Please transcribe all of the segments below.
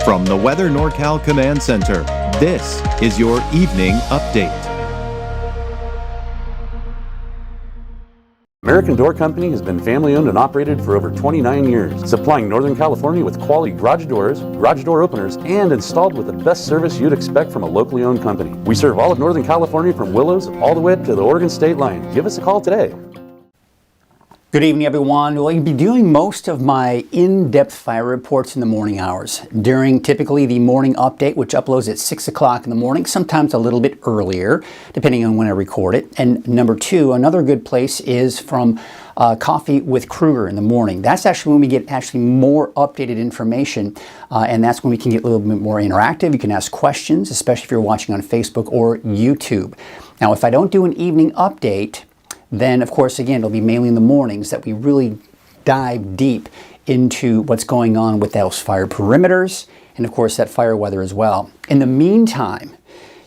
From the Weather NorCal Command Center, this is your evening update. American Door Company has been family-owned and operated for over 29 years, supplying Northern California with quality garage doors, garage door openers, and installed with the best service you'd expect from a locally owned company. We serve all of Northern California from Willows all the way to the Oregon state line. Give us a call today. Good evening, everyone. Well, I'll be doing most of my in-depth fire reports in the morning hours during typically the morning update, which uploads at 6 o'clock in the morning, sometimes a little bit earlier, depending on when I record it. And number two, another good place is from Coffee with Kruger in the morning. That's actually when we get more updated information, and that's when we can get a little bit more interactive. You can ask questions, especially if you're watching on Facebook or YouTube. Now, if I don't do an evening update, then, of course, again, it'll be mainly in the mornings that we really dive deep into what's going on with those fire perimeters and, of course, that fire weather as well. In the meantime,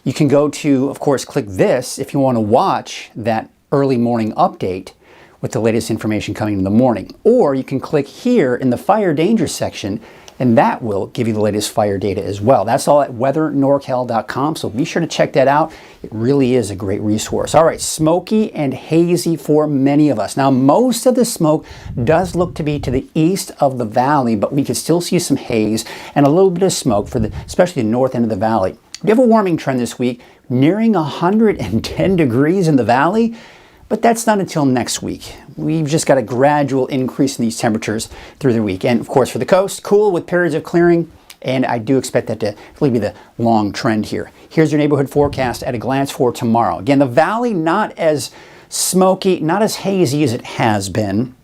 you can go to, of course, click this if you want to watch that early morning update with the latest information coming in the morning. Or you can click here in the fire danger section, and that will give you the latest fire data as well. That's all at weathernorcal.com, so be sure to check that out. It really is a great resource. All right, smoky and hazy for many of us. Now, most of the smoke does look to be to the east of the valley, but we can still see some haze and a little bit of smoke for especially the north end of the valley. We have a warming trend this week, nearing 110 degrees in the valley. But that's not until next week. We've just got a gradual increase in these temperatures through the week. And of course, for the coast, cool with periods of clearing. And I do expect that to really be the long trend here. Here's your neighborhood forecast at a glance for tomorrow. Again, the valley not as smoky, not as hazy as it has been.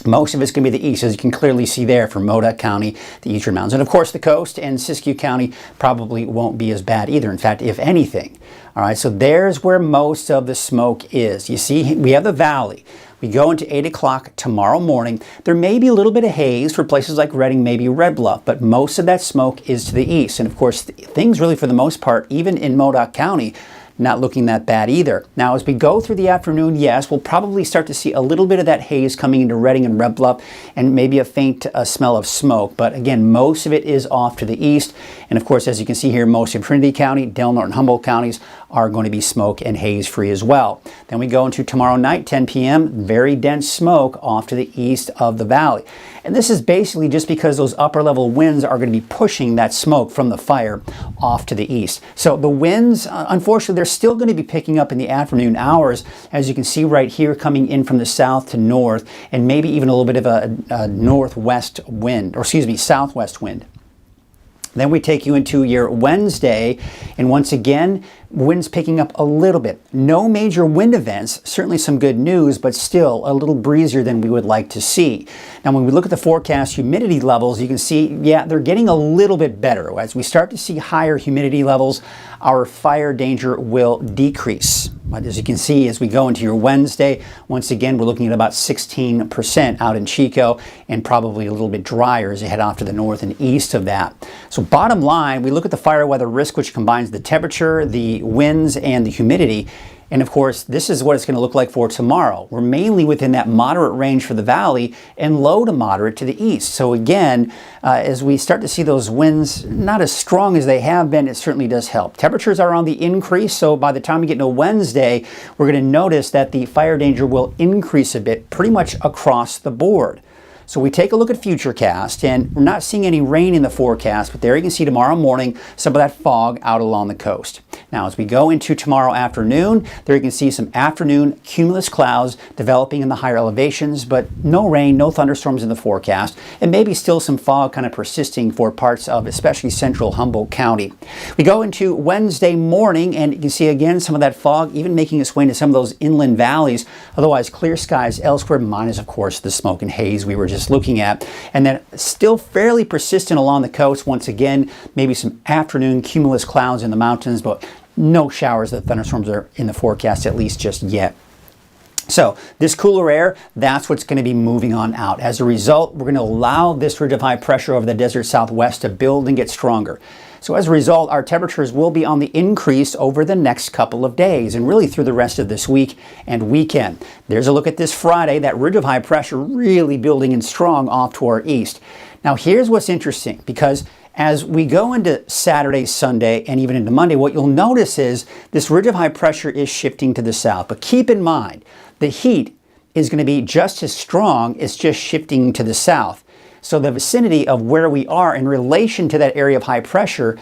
Most of it's going to be the east, as you can clearly see there for Modoc County, the eastern mountains. And of course, the coast and Siskiyou County probably won't be as bad either. In fact, if anything. All right, so there's where most of the smoke is. You see, we have the valley. We go into 8 o'clock tomorrow morning. There may be a little bit of haze for places like Redding, maybe Red Bluff, but most of that smoke is to the east. And of course, things really, for the most part, even in Modoc County, not looking that bad either. Now, as we go through the afternoon, yes, we'll probably start to see a little bit of that haze coming into Redding and Red Bluff and maybe a faint smell of smoke. But again, most of it is off to the east. And of course, as you can see here, most of Trinity County, Del Norte, and Humboldt counties are going to be smoke and haze free as well. Then we go into tomorrow night, 10 p.m., very dense smoke off to the east of the valley. And this is basically just because those upper level winds are going to be pushing that smoke from the fire off to the east. So the winds, unfortunately, they're still going to be picking up in the afternoon hours, as you can see right here, coming in from the south to north, and maybe even a little bit of a northwest wind, or excuse me, southwest wind. Then we take you into your Wednesday, and once again, winds picking up a little bit. No major wind events, certainly some good news, but still a little breezier than we would like to see. Now, when we look at the forecast humidity levels, you can see, yeah, they're getting a little bit better. As we start to see higher humidity levels, our fire danger will decrease. But as you can see, as we go into your Wednesday, once again, we're looking at about 16% out in Chico and probably a little bit drier as you head off to the north and east of that. So bottom line, we look at the fire weather risk, which combines the temperature, the winds, and the humidity. And of course, this is what it's going to look like for tomorrow. We're mainly within that moderate range for the valley and low to moderate to the east. So again, as we start to see those winds not as strong as they have been, it certainly does help. Temperatures are on the increase, so by the time we get into Wednesday, we're going to notice that the fire danger will increase a bit pretty much across the board. So we take a look at Futurecast, and we're not seeing any rain in the forecast, but there you can see tomorrow morning some of that fog out along the coast. Now, as we go into tomorrow afternoon, there you can see some afternoon cumulus clouds developing in the higher elevations, but no rain, no thunderstorms in the forecast, and maybe still some fog kind of persisting for parts of especially central Humboldt County. We go into Wednesday morning, and you can see again some of that fog even making its way into some of those inland valleys. Otherwise, clear skies elsewhere, minus, of course, the smoke and haze we were just looking at. And then still fairly persistent along the coast. Once again, maybe some afternoon cumulus clouds in the mountains, but no showers. The thunderstorms are in the forecast, at least just yet. So this cooler air, that's what's going to be moving on out. As a result, we're going to allow this ridge of high pressure over the desert southwest to build and get stronger. So as a result, our temperatures will be on the increase over the next couple of days and really through the rest of this week and weekend. There's a look at this Friday, that ridge of high pressure really building and strong off to our east. Now here's what's interesting, because As we go into Saturday, Sunday, and even into Monday, what you'll notice is this ridge of high pressure is shifting to the south. But keep in mind, the heat is going to be just as strong, it's just shifting to the south. So the vicinity of where we are in relation to that area of high pressure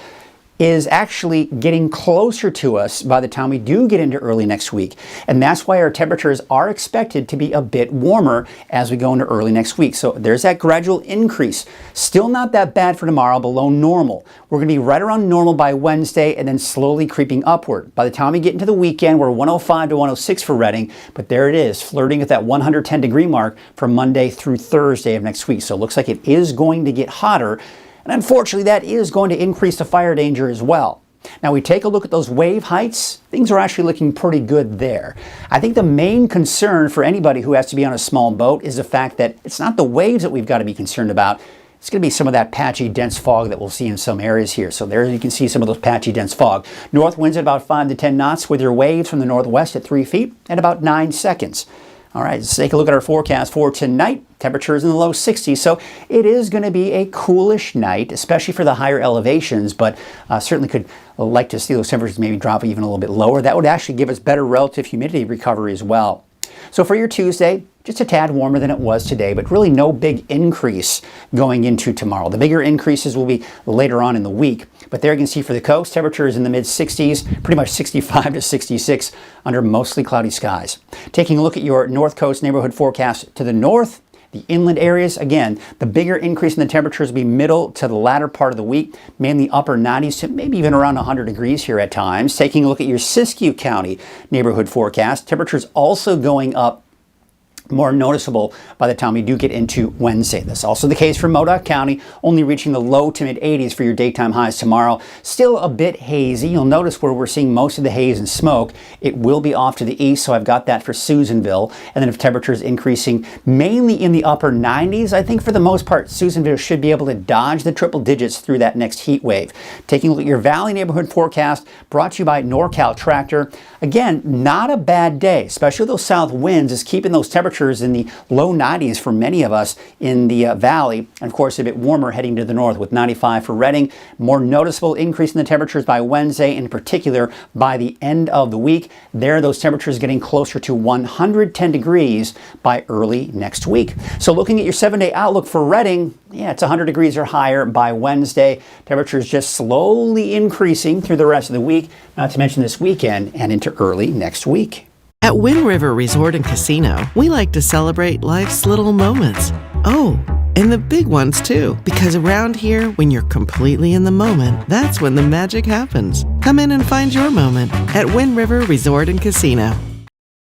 is actually getting closer to us by the time we do get into early next week. And that's why our temperatures are expected to be a bit warmer as we go into early next week. So there's that gradual increase. Still not that bad for tomorrow, below normal. We're going to be right around normal by Wednesday and then slowly creeping upward. By the time we get into the weekend, we're 105 to 106 for Reading, but there it is, flirting at that 110 degree mark from Monday through Thursday of next week. So it looks like it is going to get hotter. And unfortunately, that is going to increase the fire danger as well. Now, we take a look at those wave heights. Things are actually looking pretty good there. I think the main concern for anybody who has to be on a small boat is the fact that it's not the waves that we've got to be concerned about. It's going to be some of that patchy, dense fog that we'll see in some areas here. So there you can see some of those patchy, dense fog. North winds at about 5 to 10 knots with your waves from the northwest at 3 feet at about 9 seconds. All right, let's take a look at our forecast for tonight. Temperatures in the low 60s, so it is going to be a coolish night, especially for the higher elevations, but certainly could like to see those temperatures maybe drop even a little bit lower. That would actually give us better relative humidity recovery as well. So for your Tuesday, just a tad warmer than it was today, but really no big increase going into tomorrow. The bigger increases will be later on in the week. But there you can see for the coast, temperatures in the mid-60s, pretty much 65 to 66 under mostly cloudy skies. Taking a look at your North Coast neighborhood forecast to the north, the inland areas, again, the bigger increase in the temperatures will be middle to the latter part of the week, mainly upper 90s to maybe even around 100 degrees here at times. Taking a look at your Siskiyou County neighborhood forecast, temperatures also going up more noticeable by the time we do get into Wednesday. That's also the case for Modoc County, only reaching the low to mid 80s for your daytime highs tomorrow. Still a bit hazy. You'll notice where we're seeing most of the haze and smoke, it will be off to the east, so I've got that for Susanville. And then if temperatures increasing mainly in the upper 90s, I think for the most part, Susanville should be able to dodge the triple digits through that next heat wave. Taking a look at your Valley neighborhood forecast, brought to you by NorCal Tractor. Again, not a bad day, especially those south winds is keeping those temperatures in the low 90s for many of us in the valley, and of course a bit warmer heading to the north with 95 for Reading. More noticeable increase in the temperatures by Wednesday, in particular by the end of the week. There, those temperatures getting closer to 110 degrees by early next week. So looking at your 7-day outlook for Reading, yeah, it's 100 degrees or higher by Wednesday. Temperatures just slowly increasing through the rest of the week, not to mention this weekend and into early next week. At Wind River Resort and Casino, we like to celebrate life's little moments. Oh, and the big ones too. Because around here, when you're completely in the moment, that's when the magic happens. Come in and find your moment at Wind River Resort and Casino.